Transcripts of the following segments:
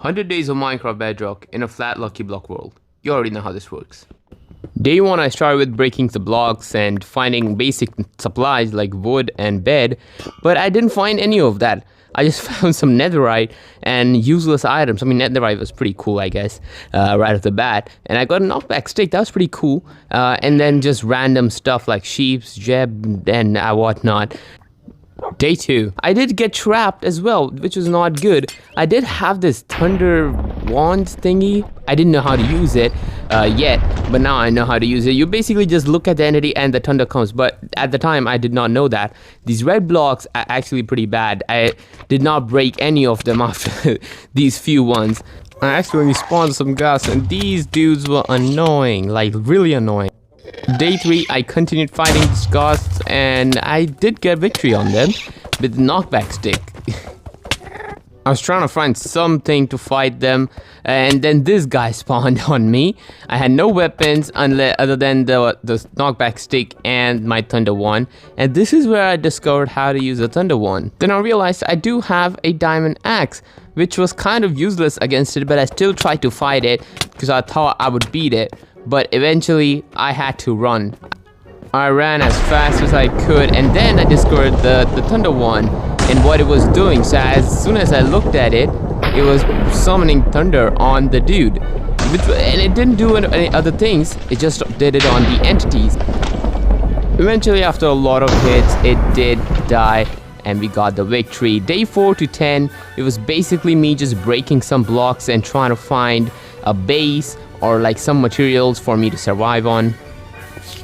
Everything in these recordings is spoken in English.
100 days of Minecraft Bedrock in a flat Lucky Block world. You already know how this works. Day 1 I started with breaking the blocks and finding basic supplies like wood and bed, but I didn't find any of that. I just found some netherite and useless items. I mean, netherite was pretty cool, I guess, right off the bat. And I got a knockback stick, that was pretty cool. And then just random stuff like sheeps, jeb, and whatnot. Day 2, I did get trapped as well, which was not good. I did have this thunder wand thingy. I didn't know how to use it yet, but now I know how to use it. You basically just look at the entity and the thunder comes, but at the time I did not know that. These red blocks are actually pretty bad. I did not break any of them after these few ones. I accidentally spawned some ghasts and these dudes were annoying, like really annoying. Day 3, I continued fighting these ghasts and I did get victory on them with the knockback stick. I was trying to find something to fight them and then this guy spawned on me. I had no weapons other than the knockback stick and my thunder wand, and this is where I discovered how to use the thunder wand. Then I realized I do have a diamond axe, which was kind of useless against it, but I still tried to fight it because I thought I would beat it. But eventually I had to run. I ran as fast as I could and then I discovered the thunder wand and what it was doing. So as soon as I looked at it, it was summoning thunder on the dude. And it didn't do any other things, it just did it on the entities. Eventually after a lot of hits, it did die and we got the victory. Day 4 to 10, it was basically me just breaking some blocks and trying to find a base or like some materials for me to survive on.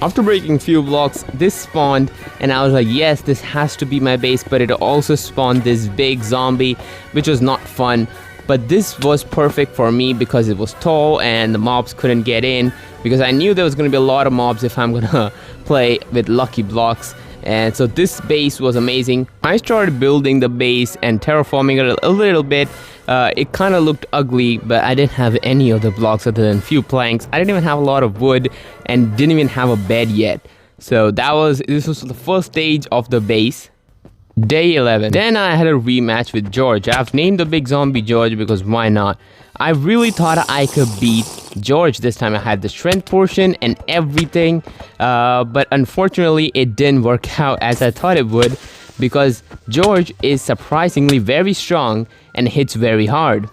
After breaking few blocks, this spawned and I was like, yes, this has to be my base, but it also spawned this big zombie, which was not fun. But this was perfect for me because it was tall and the mobs couldn't get in, because I knew there was going to be a lot of mobs if I'm gonna play with Lucky Blocks. And so this base was amazing. I started building the base and terraforming it a little bit. It kind of looked ugly, but I didn't have any of the blocks other than few planks. I didn't even have a lot of wood and didn't even have a bed yet. So this was the first stage of the base. Day 11. Then I had a rematch with George. I've named the big zombie George because why not? I really thought I could beat George this time. I had the strength portion and everything, but unfortunately it didn't work out as I thought it would, because George is surprisingly very strong and hits very hard.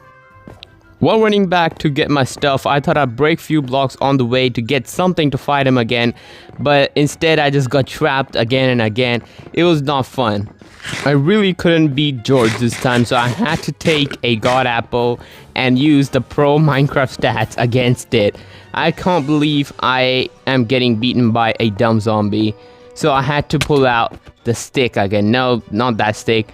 While running back to get my stuff, I thought I'd break few blocks on the way to get something to fight him again, but instead I just got trapped again and again. It was not fun. I really couldn't beat George this time, so I had to take a God Apple and use the pro Minecraft stats against it. I can't believe I am getting beaten by a dumb zombie, so I had to pull out the stick again. No, not that stick,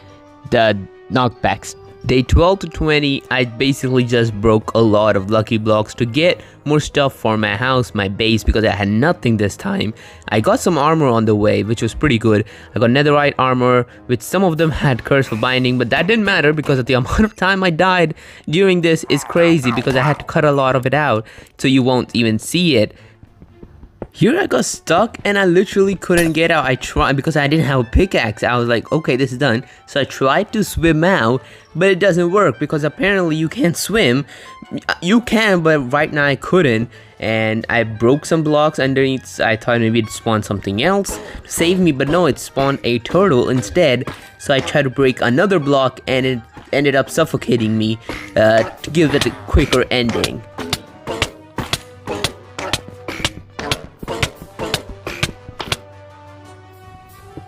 the knockback stick. Day 12 to 20, I basically just broke a lot of Lucky Blocks to get more stuff for my house, my base, because I had nothing this time. I got some armor on the way, which was pretty good. I got netherite armor, which some of them had curse for binding, but that didn't matter because of the amount of time I died during this is crazy, because I had to cut a lot of it out, so you won't even see it. Here I got stuck and I literally couldn't get out. I tried because I didn't have a pickaxe. I was like, okay, this is done. So I tried to swim out, but it doesn't work because apparently you can't swim. You can, but right now I couldn't. And I broke some blocks underneath. I thought maybe it'd spawn something else to save me, but no, it spawned a turtle instead. So I tried to break another block and it ended up suffocating me to give it a quicker ending.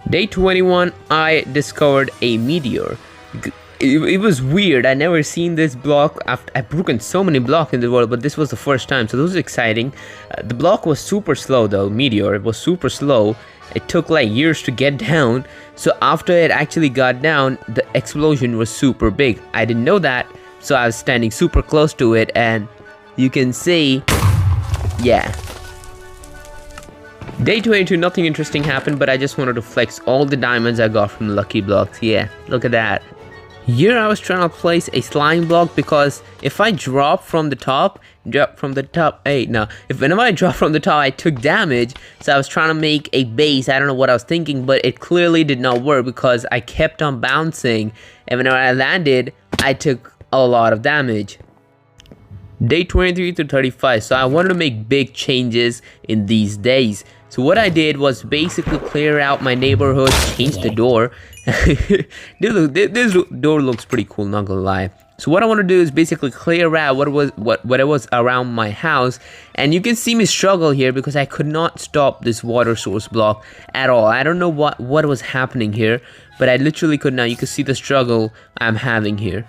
Day 21, I discovered a meteor. It was weird. I never seen this block. I've broken so many blocks in the world, but this was the first time, so this was exciting. The block was super slow though, meteor. It was super slow. It took like years to get down. So after it actually got down, the explosion was super big. I didn't know that, so I was standing super close to it, and you can see, yeah. Day 22, nothing interesting happened, but I just wanted to flex all the diamonds I got from Lucky Blocks. Yeah, look at that. Here I was trying to place a slime block because if I drop from the top, whenever I drop from the top, I took damage. So I was trying to make a base. I don't know what I was thinking, but it clearly did not work because I kept on bouncing. And whenever I landed, I took a lot of damage. Day 23 to 35. So I wanted to make big changes in these days. So what I did was basically clear out my neighborhood, change the door. This door looks pretty cool, not gonna lie. So what I want to do is basically clear out what was around my house, and you can see me struggle here because I could not stop this water source block at all. I don't know what was happening here, but I literally could not. You can see the struggle I'm having here.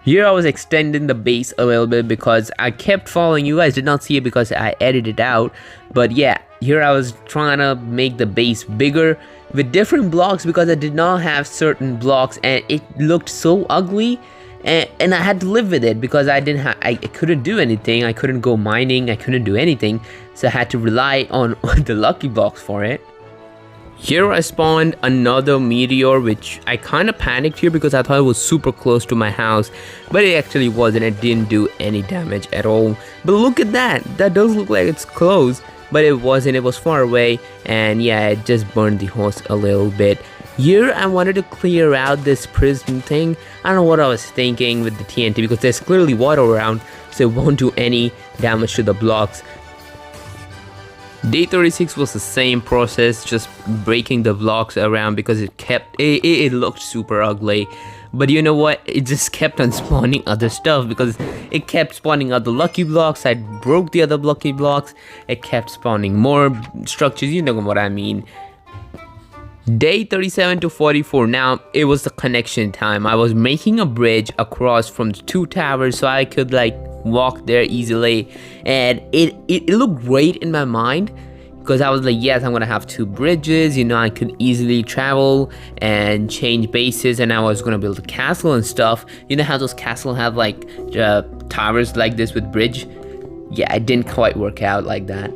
Here I was extending the base a little bit because I kept falling. You guys did not see it because I edited it out, but yeah, here I was trying to make the base bigger with different blocks because I did not have certain blocks and it looked so ugly. And I had to live with it because I couldn't do anything. I couldn't go mining, I couldn't do anything, so I had to rely on the lucky blocks for it. Here I spawned another meteor, which I kind of panicked here because I thought it was super close to my house, but it actually wasn't. It didn't do any damage at all. But look at that, that does look like it's close, but it wasn't. It was far away, and yeah, it just burned the house a little bit. Here I wanted to clear out this prism thing. I don't know what I was thinking with the TNT because there's clearly water around, so it won't do any damage to the blocks. Day 36 was the same process, just breaking the blocks around because it looked super ugly. But you know what, it just kept on spawning other stuff because it kept spawning other lucky blocks. I broke the other lucky blocks, it kept spawning more structures, you know what I mean. Day 37 to 44, now it was the connection time. I was making a bridge across from the two towers so I could like walk there easily, and it looked great in my mind because I was like, yes, I'm gonna have two bridges, you know, I could easily travel and change bases, and I was gonna build a castle and stuff. You know how those castles have like towers like this with bridge? Yeah, it didn't quite work out like that.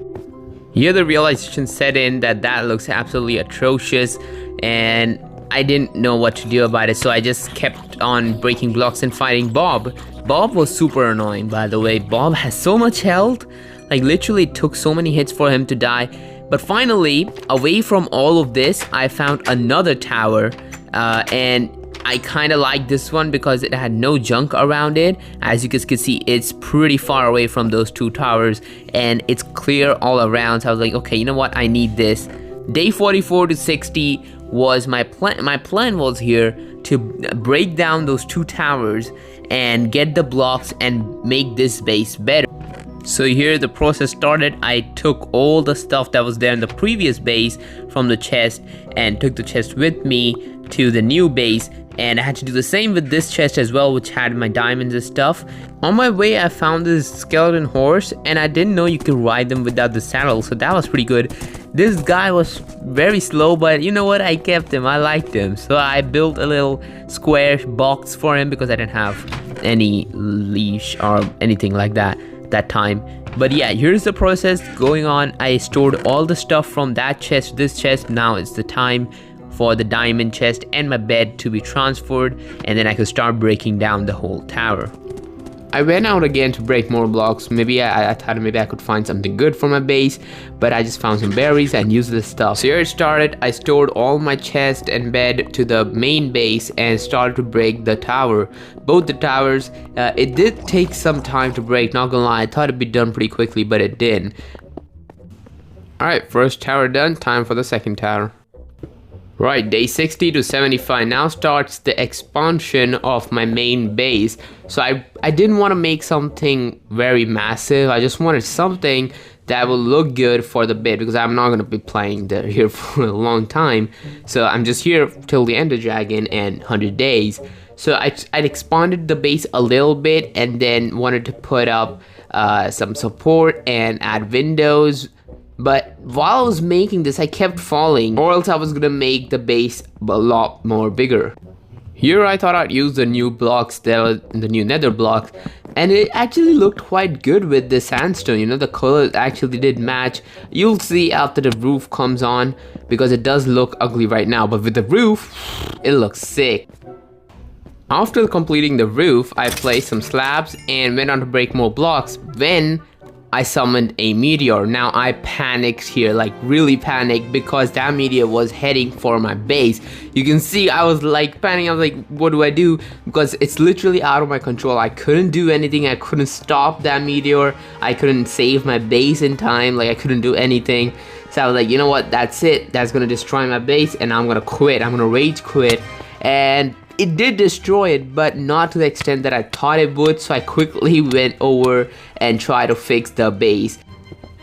Here the realization set in that looks absolutely atrocious, and I didn't know what to do about it, so I just kept on breaking blocks and fighting Bob. Bob was super annoying, by the way. Bob has so much health, like literally it took so many hits for him to die. But finally, away from all of this, I found another tower, and I kind of like this one because it had no junk around it. As you guys can see, it's pretty far away from those two towers and it's clear all around. So I was like, okay, you know what, I need this. Day 44 to 60 was my plan. My plan was here to break down those two towers and get the blocks and make this base better. So here the process started. I took all the stuff that was there in the previous base from the chest and took the chest with me to the new base, and I had to do the same with this chest as well, which had my diamonds and stuff. On my way I found this skeleton horse, and I didn't know you could ride them without the saddle, so that was pretty good. This guy was very slow, but you know what, I kept him. I liked him, so I built a little square box for him because I didn't have any leash or anything like that time. But yeah, here's the process going on. I stored all the stuff from that chest to this chest. Now it's the time for the diamond chest and my bed to be transferred, and then I could start breaking down the whole tower. I went out again to break more blocks. Maybe I thought maybe I could find something good for my base, but I just found some berries and useless stuff. So here it started. I stored all my chest and bed to the main base and started to break the tower. Both the towers. It did take some time to break, not gonna lie. I thought it'd be done pretty quickly, but it didn't. Alright, first tower done. Time for the second tower. Right, day 60 to 75 now starts the expansion of my main base. So I didn't want to make something very massive. I just wanted something that will look good for the bit because I'm not going to be playing here for a long time. So I'm just here till the Ender Dragon and 100 days. So I'd expanded the base a little bit and then wanted to put up some support and add windows. But while I was making this, I kept falling, or else I was gonna make the base a lot more bigger. Here I thought I'd use the new blocks, the new nether blocks, and it actually looked quite good with the sandstone. You know, the colors actually did match. You'll see after the roof comes on, because it does look ugly right now, but with the roof, it looks sick. After completing the roof, I placed some slabs and went on to break more blocks when I summoned a meteor. Now I panicked here, like really panicked, because that meteor was heading for my base. You can see I was like panicking. I was like, what do I do? Because it's literally out of my control. I couldn't do anything. I couldn't stop that meteor. I couldn't save my base in time. Like I couldn't do anything. So I was like, you know what? That's it. That's gonna destroy my base, and I'm gonna quit. I'm gonna rage quit. And it did destroy it, but not to the extent that I thought it would, so I quickly went over and tried to fix the base.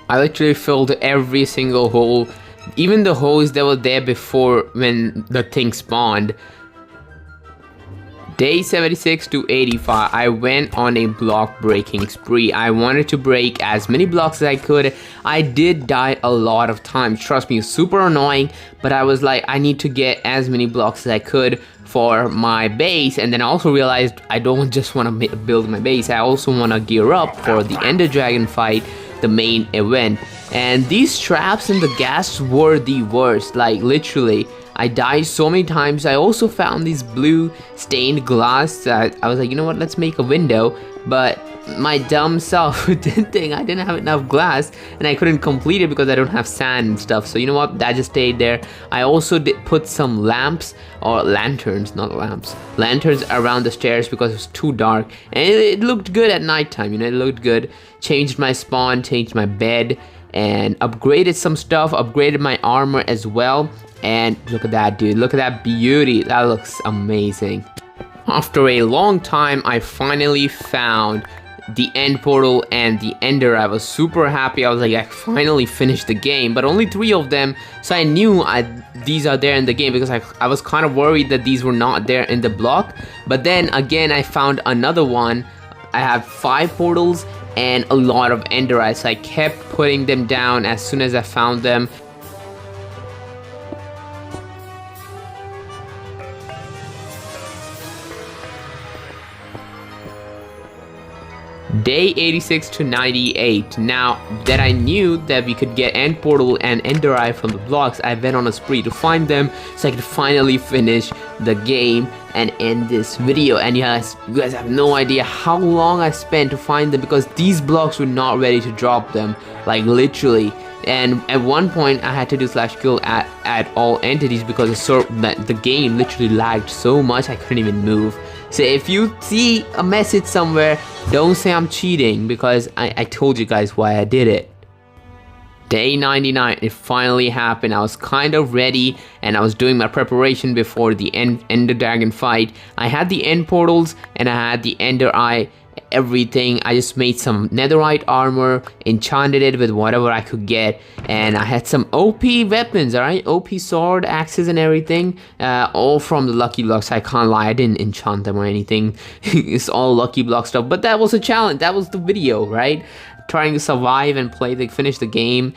I literally filled every single hole, even the holes that were there before when the thing spawned. Day 76 to 85, I went on a block breaking spree. I wanted to break as many blocks as I could. I did die a lot of times, trust me, super annoying, but I was like, I need to get as many blocks as I could for my base. And then I also realized I don't just want to build my base, I also want to gear up for the Ender Dragon fight, the main event. And these traps and the gas were the worst, like literally. I died so many times. I also found these blue stained glass that I was like, you know what, let's make a window. But my dumb self didn't think I didn't have enough glass, and I couldn't complete it because I don't have sand and stuff. So you know what, that just stayed there. I also did put some lamps, or lanterns, not lamps, lanterns around the stairs because it was too dark, and it looked good at nighttime, you know, it looked good. Changed my spawn, changed my bed, and upgraded some stuff, upgraded my armor as well. And look at that, dude, look at that beauty, that looks amazing. After a long time, I finally found the end portal and the ender. I was super happy. I was like, I finally finished the game, but only 3 of them, so I knew these are there in the game, because I was kind of worried that these were not there in the block. But then again, I found another one. I have 5 portals and a lot of ender eyes, so I kept putting them down as soon as I found them. Day 86 to 98. Now that I knew that we could get end portal and ender eye from the blocks, I went on a spree to find them so I could finally finish the game and end this video. And you guys have no idea how long I spent to find them, because these blocks were not ready to drop them, like literally. And at one point I had to do /kill at all entities because the game literally lagged so much I couldn't even move. So if you see a message somewhere, don't say I'm cheating, because I told you guys why I did it. Day 99, it finally happened. I was kind of ready and I was doing my preparation before the Ender Dragon fight. I had the end portals and I had the ender eye, everything. I just made some netherite armor, enchanted it with whatever I could get, and I had some OP weapons, alright, OP sword, axes and everything, all from the lucky blocks. I can't lie, I didn't enchant them or anything. It's all lucky block stuff, but that was a challenge. That was the video, right? Trying to survive and finish the game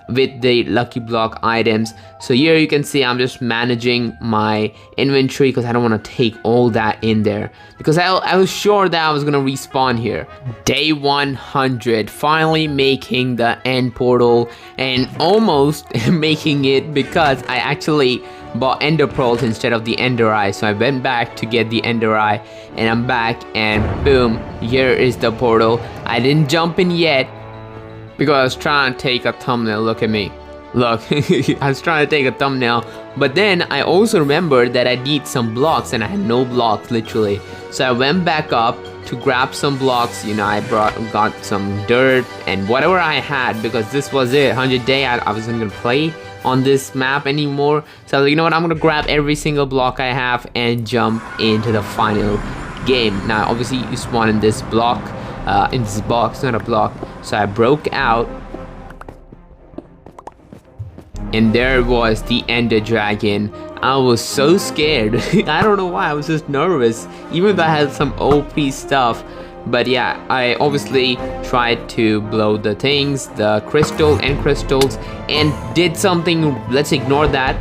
with the lucky block items. So here you can see I'm just managing my inventory because I don't want to take all that in there, because I was sure that I was gonna respawn here. Day 100, finally making the end portal and almost making it, because I actually bought ender pearls instead of the ender eye. So I went back to get the ender eye and I'm back, and boom, here is the portal. I didn't jump in yet because I was trying to take a thumbnail. Look at me, look. I was trying to take a thumbnail, but then I also remembered that I need some blocks and I had no blocks literally. So I went back up to grab some blocks. You know, I got some dirt and whatever I had, because this was it, 100 day. I wasn't gonna play on this map anymore. So I was like, you know what, I'm gonna grab every single block I have and jump into the final game. Now obviously you spawn in this block, in this box, not a block. So I broke out and there was the Ender Dragon. I was so scared. I don't know why, I was just nervous, even though I had some OP stuff. But yeah, I obviously tried to blow the things, the crystals, and did something. Let's ignore that.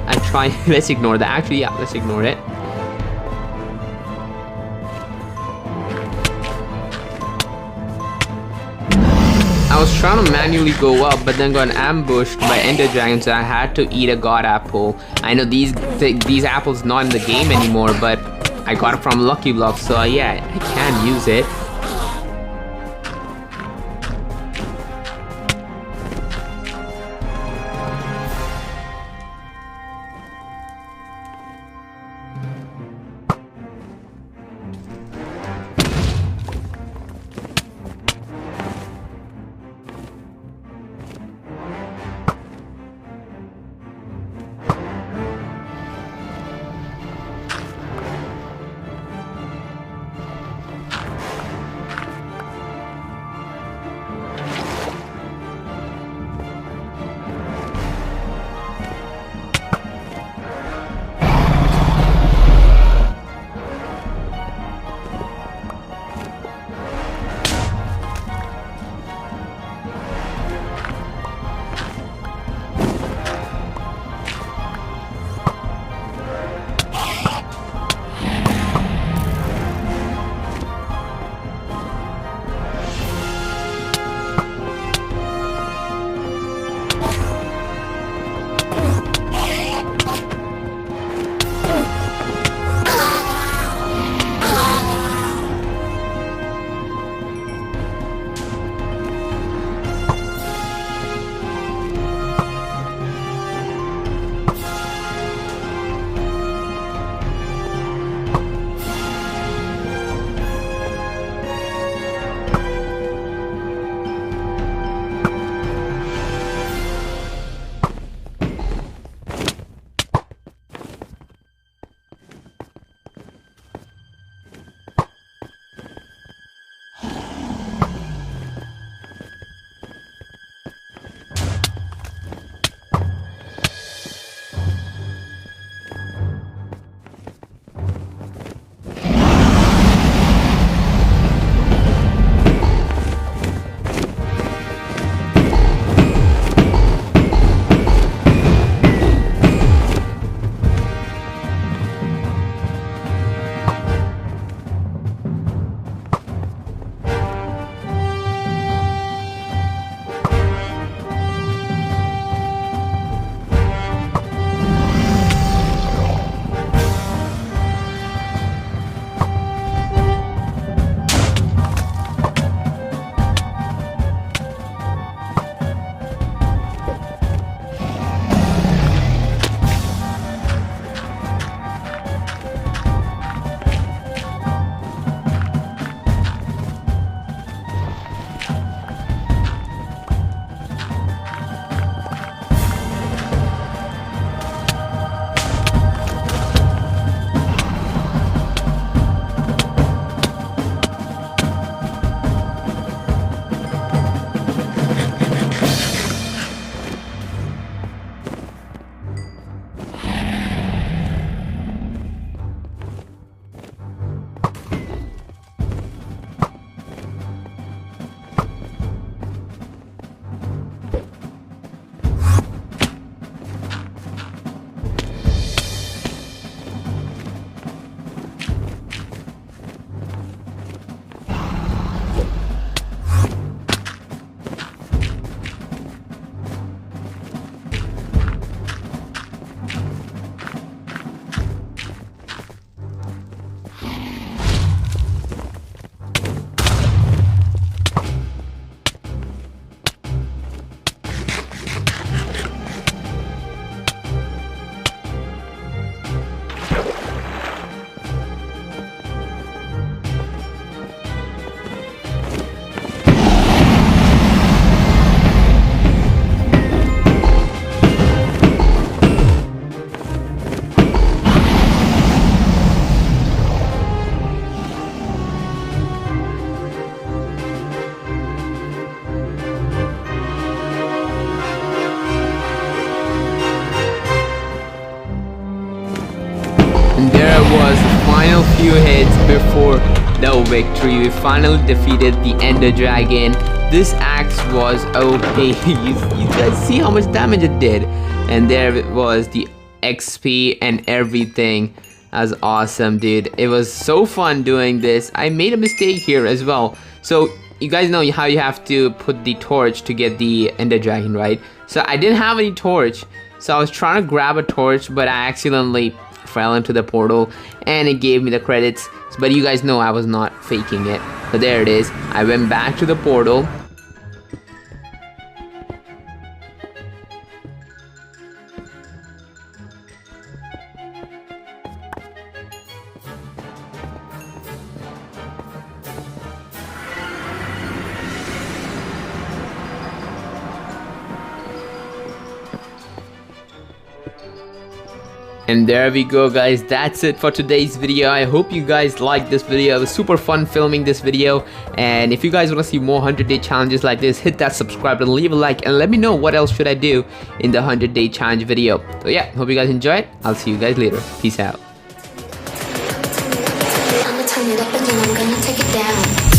Let's ignore that. Actually, yeah, let's ignore it. I was trying to manually go up, but then got ambushed by Ender Dragons, so I had to eat a god apple. I know these apples not in the game anymore, but I got it from Lucky Block, so yeah, I can use it. few hits before the victory. We finally defeated the Ender Dragon. This axe was OP. You guys see how much damage it did? And there it was, the XP and everything. That's awesome, dude. It was so fun doing this. I made a mistake here as well. So you guys know how you have to put the torch to get the Ender Dragon, right? So I didn't have any torch. So I was trying to grab a torch, but I accidentally fell into the portal and it gave me the credits. But you guys know I was not faking it. So there it is. I went back to the portal. And there we go, guys. That's it for today's video. I hope you guys liked this video. It was super fun filming this video. And if you guys want to see more 100-day challenges like this, hit that subscribe button, leave a like, and let me know what else should I do in the 100-day challenge video. So yeah, hope you guys enjoyed. I'll see you guys later. Peace out. I'ma turn it up again, I'm gonna take it down.